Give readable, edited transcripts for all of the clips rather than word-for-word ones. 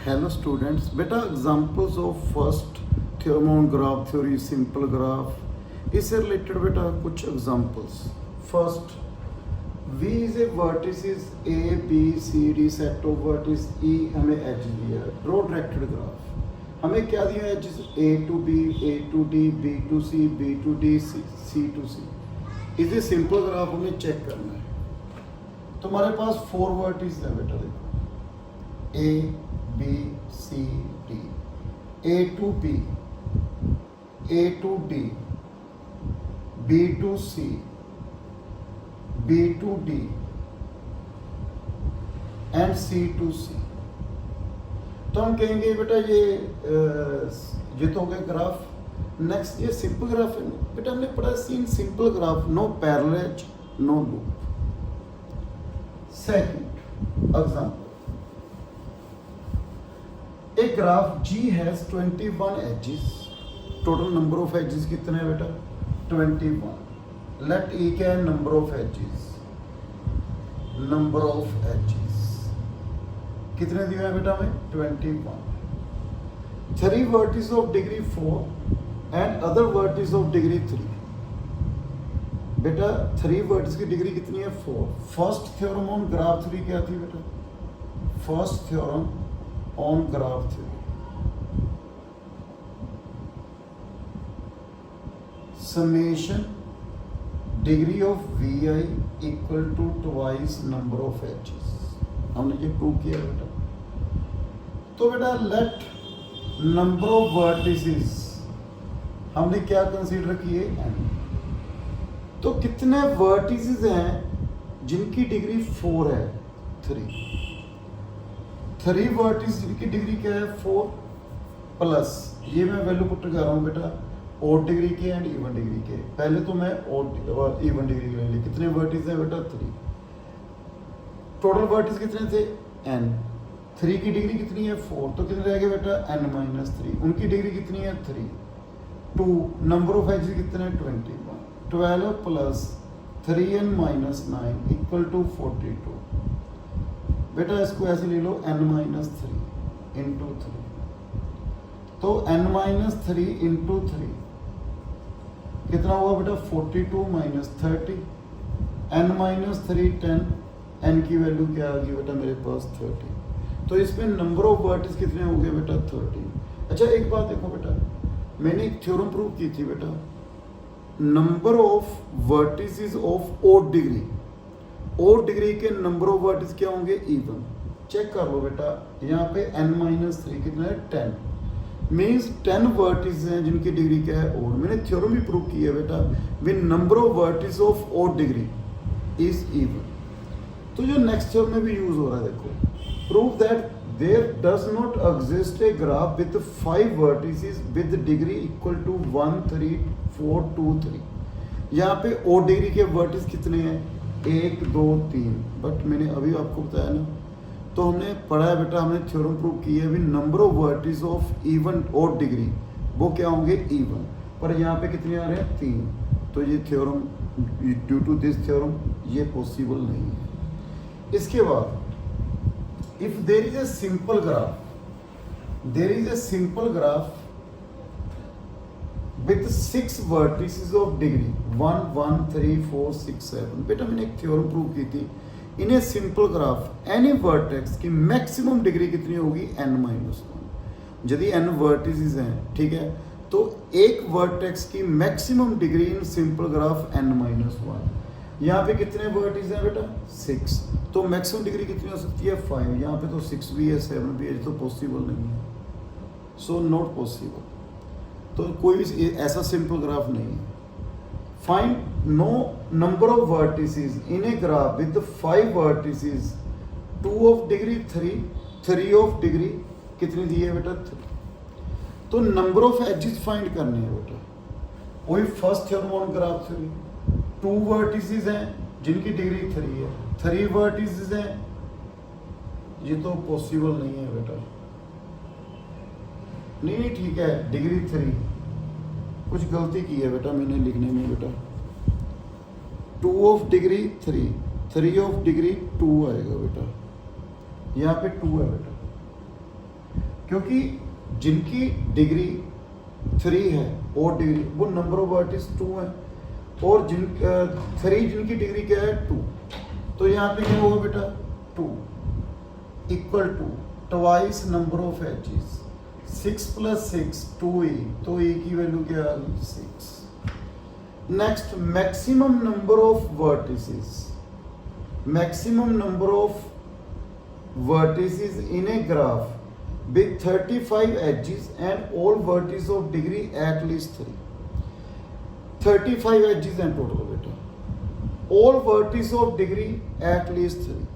Hello students, बेटा examples of first theorem on graph theory, simple graph, इससे related बेटा कुछ examples. First, V is a vertices A B C D set of vertices E, हमें edge दिया है, draw directed graph. हमें क्या दिया है? Edge A to B, A to D, B to C, B to D, C to C। Is a simple graph, हमें check करना है। तुम्हारे पास 4 वर्टिस है बेटा, देखो A B C D, A to B, A to D, B to C, B to D and C to C। तो हम कहेंगे बेटा ये तो हो गया ग्राफ। नेक्स्ट ये सिंपल ग्राफ है बेटा, हमने पढ़ा seen simple graph, no parallel, no loop. Second example, A graph G has 21 edges। Total number of edges कितने हैं बेटा? 21। लेट E क्या है? Number of edges. Number of edges कितने दिए हैं बेटा हमें? 21। 3 vertices of degree 4 and other vertices of degree 3। बेटा 3 वर्टिस की डिग्री कितनी है? 4। First theorem on graph theory क्या थी बेटा? First theorem on graph theory, summation degree of vi equal to twice number of edges। हमने ये प्रूव किया बेटा। तो बेटा लेट नंबर ऑफ वर्टिसेस हमने क्या कंसीडर किए? n। तो कितने वर्टिसेस हैं जिनकी डिग्री 4 है? 3 वर्टिस जिनकी डिग्री क्या है? 4 प्लस ये मैं वैल्यू पुट कर रहा हूँ बेटा ऑड डिग्री के एंड इवन डिग्री के। पहले तो मैं ऑड इवन डिग्री के ले ली। कितने वर्टिस है बेटा? 3। टोटल वर्टिस कितने थे? n। 3 की डिग्री कितनी है? 4। तो कितने रह गए बेटा? n-3। उनकी डिग्री कितनी है? 3। 2 नंबर ऑफ एजेस कितने हैं? 21। 12 प्लस 3n-9 इक्वल टू 42। बेटा इसको ऐसे ले लो n-3 इंटू 3। तो n-3 इंटू 3 कितना हुआ बेटा? 42 माइनस 30, n-3 10, n की वैल्यू क्या आ गई बेटा मेरे पास? 30। तो इसमें नंबर ऑफ वर्टिस कितने हो गए बेटा? 30। अच्छा एक बात देखो बेटा, मैंने एक थ्योरम प्रूव की थी बेटा, number of vertices of odd degree, और डिग्री के नंबर ऑफ वर्टिस क्या होंगे? इवन। चेक कर लो बेटा, यहाँ पे n-3 कितना है? 10। मीन्स 10 वर्टिस हैं जिनकी डिग्री क्या है? ऑड। मैंने थ्योरम भी प्रूव किया बेटा, with number of vertices of odd degree is even. तो जो नेक्स्ट थ्योरम में भी यूज हो रहा है, देखो, prove that there does not exist a graph with 5 vertices with degree equal to 1 3 4 2 3। यहाँ पे ऑड डिग्री के वर्टिस कितने हैं? 1 2 3। बट मैंने अभी आपको बताया ना, तो हमने पढ़ा है बेटा, हमने थ्योरम प्रूव किया है भी number of vertices of even odd degree वो क्या होंगे? इवन। पर यहाँ पे कितने आ रहे हैं? 3। तो ये theorem, due to this theorem ये पॉसिबल नहीं है। इसके बाद if there is a simple graph, there is a simple graph with 6 vertices of degree 1 1 3 4 6 7। बेटा मैंने एक थ्योरम प्रूव की थी, in a simple graph any vertex की मैक्सिमम डिग्री कितनी होगी? n-1। यदि n वर्टिसेस हैं, ठीक है, तो एक वर्टेक्स की maximum degree in simple graph n-1। यहाँ पे कितने वर्टिस हैं बेटा? 6। तो मैक्सिमम डिग्री कितनी हो सकती है? 5। यहाँ पे तो 6 भी है 7 भी है, तो पॉसिबल नहीं है। So not possible. तो कोई भी ऐसा सिंपल ग्राफ नहीं है। Find no number of vertices in a graph with 5 vertices, 2 of degree 3 of degree कितनी दी है बेटा? 3। तो नंबर ऑफ एजेस फाइंड करने हैं बेटा। वही first theorem on graph theory, 2 vertices हैं जिनकी डिग्री 3 है, 3 वर्टिसेस हैं, ये तो पॉसिबल नहीं है बेटा। नहीं ठीक है, डिग्री 3, कुछ गलती की है बेटा मैंने लिखने में बेटा। 2 ऑफ डिग्री 3 ऑफ डिग्री 2 आएगा बेटा, यहाँ पे 2 है बेटा। क्योंकि जिनकी डिग्री 3 है और डिग्री वो नंबर ऑफ वर्टिस 2 है, और 3 जिनकी डिग्री क्या है 2, तो यहाँ पे क्या होगा बेटा 2 equal to twice number of edges, 6 + 6 2e, तो e की वैल्यू क्या आ गई 6। Next maximum number of vertices, maximum number of vertices in a graph with 35 edges and all vertices of degree at least 3, 35 edges and total बेटा, all vertices of degree at least 3,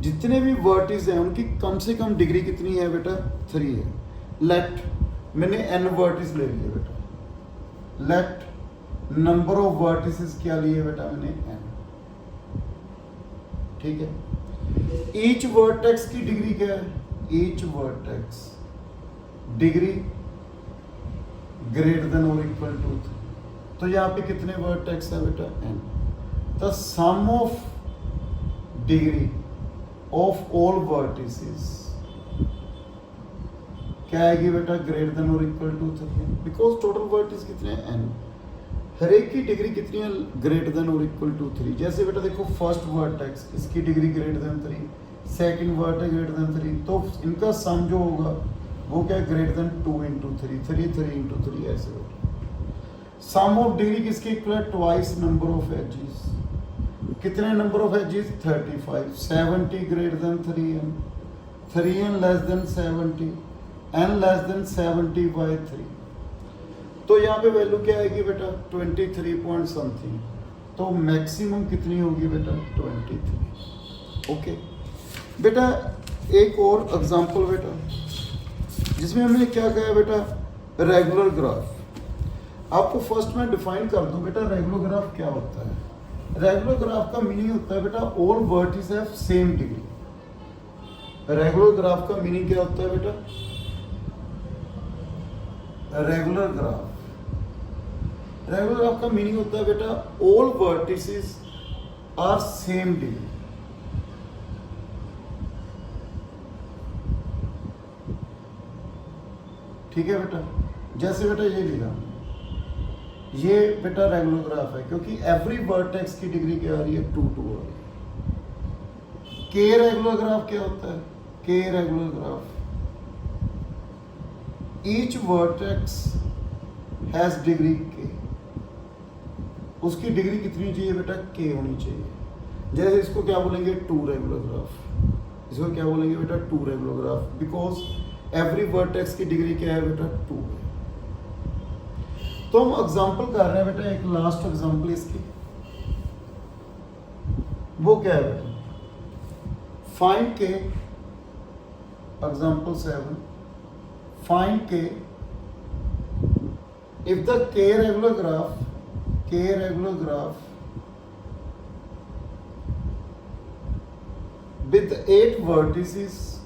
जितने भी vertices हैं उनकी कम से कम degree कितनी है बेटा 3 है। लेट मैंने n vertices ले लिए बेटा, लेट नंबर ऑफ vertices क्या लिए बेटा मैंने n, ठीक है। ईच वर्टेक्स की डिग्री क्या है, each vertex degree greater than और इक्वल टू, तो यहाँ पे कितने वर्टेक्स है बेटा n, the sum of degree of all vertices क्या आएगी बेटा ग्रेटर देन और equal to 3, because total vertices कितने हैं n, हर एक की डिग्री कितनी है ग्रेटर देन और इक्वल टू 3। जैसे बेटा देखो फर्स्ट वर्टेक्स इसकी degree greater than 3, second vertex greater than 3, तो इनका सम जो होगा वो क्या है ग्रेटर देन 2 × 3, 3 × 3 ऐसे होगा। सम ऑफ डिग्री किसके इक्वल है ट्वाइस नंबर ऑफ एजेस, कितने number of edges 35, 70 greater than 3n, 3n less than 70, n less than 70/3, तो यहाँ पे वैल्यू क्या आएगी बेटा 23 पॉइंट समथिंग, तो मैक्सिमम कितनी होगी बेटा 23। ओके बेटा एक और एग्जांपल बेटा, जिसमें हमने क्या कहा बेटा रेगुलर ग्राफ। आपको फर्स्ट में डिफाइन कर दूं बेटा रेगुलर ग्राफ क्या होता है। रेगुलर ग्राफ का मीनिंग होता है बेटा all vertices have same degree. Regular graph का मीनिंग क्या होता है बेटा, रेगुलर ग्राफ का मीनिंग होता है बेटा all vertices are same degree. ठीक है बेटा, जैसे बेटा ये लिखा, ये बेटा रेगुलर ग्राफ है क्योंकि एवरी वर्टेक्स की डिग्री क्या आ रही है 2 2 आ रही है। के रेगुलर ग्राफ क्या होता है, के regular graph each vertex has degree के, उसकी डिग्री कितनी चाहिए बेटा के होनी चाहिए। जैसे इसको क्या बोलेंगे 2 रेगुलर ग्राफ, इसको क्या बोलेंगे बेटा 2 regular graph, because every vertex की डिग्री क्या है बेटा 2 है। तो हम एग्जांपल कर रहे हैं बेटा, एक लास्ट एग्जांपल इसकी, वो क्या है बेटा फाइंड के, एग्जांपल 7, फाइंड के if the k regular graph with 8 vertices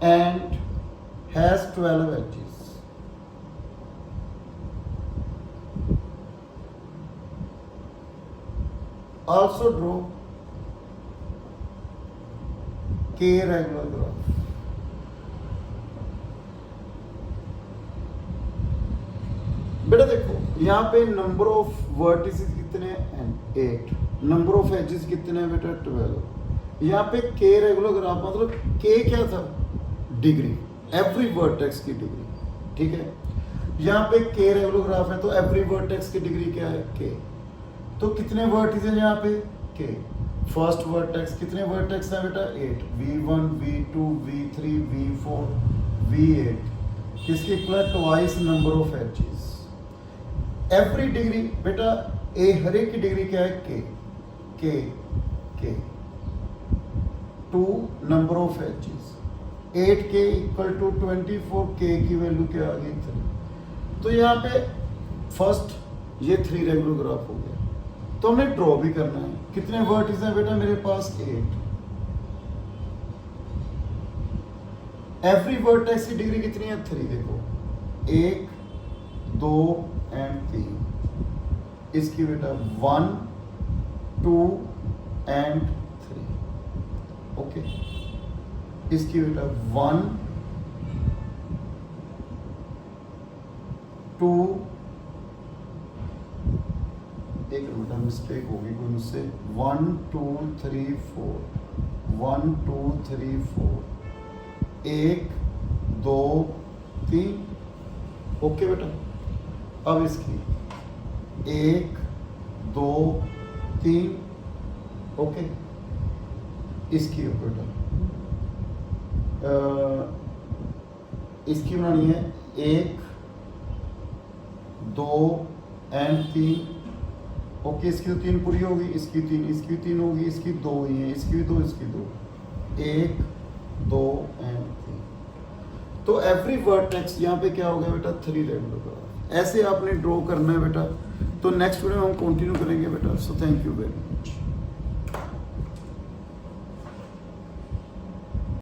and has 12 edges, also draw k regular graph। बेटा देखो यहाँ पे नंबर ऑफ वर्टिसेस कितने हैं 8, नंबर ऑफ एजेस कितने हैं बेटा 12। यहाँ पे के रेगुलर ग्राफ मतलब के क्या था डिग्री, एवरी वर्टेक्स की डिग्री, ठीक है। यहाँ पे के रेगुलर ग्राफ है तो एवरी वर्टेक्स की डिग्री क्या है के, तो कितने वर्टिसेस हैं यहाँ पे के। फर्स्ट वर्टेक्स कितने वर्टेक्स हैं बेटा 8, v1 v2 v3 v4 v8, किसके equal twice number of edges. Every degree बेटा ए हर एक की डिग्री क्या है के 2 number of edges, 8k equal to 24k की वैल्यू क्या आ गई 3। तो यहाँ पे फर्स्ट ये 3 रेगुलर ग्राफ हो गया, तो हमने ड्रॉ भी करना है। कितने वर्टिसेस हैं बेटा मेरे पास 8, एवरी वर्टेक्स की डिग्री कितनी है 3, देखो 1 2 एंड 3, इसकी बेटा 1 2 एंड 3। ओके इसकी बेटा 1 2 एक बेटा मिस्टेक होगी कोई मुझसे 1 2 3 4 1 2 3 4 1 2 3 ओके बेटा। अब इसकी 1 2 3 ओके। इसकी बेटा इसकी बनानी है 1 2 एंड 3 ओके। इसकी तो 3 पूरी होगी, इसकी 3, इसकी 3 होगी, इसकी 2 ही है, इसकी भी 2, इसकी 2 1 2 एंड 3। तो एवरी वर्टेक्स यहाँ पे क्या हो गया बेटा 3 रेगुलर होगा। ऐसे आपने ड्रॉ करना है बेटा। तो नेक्स्ट वीडियो में हम कंटिन्यू करेंगे बेटा। So thank you very much.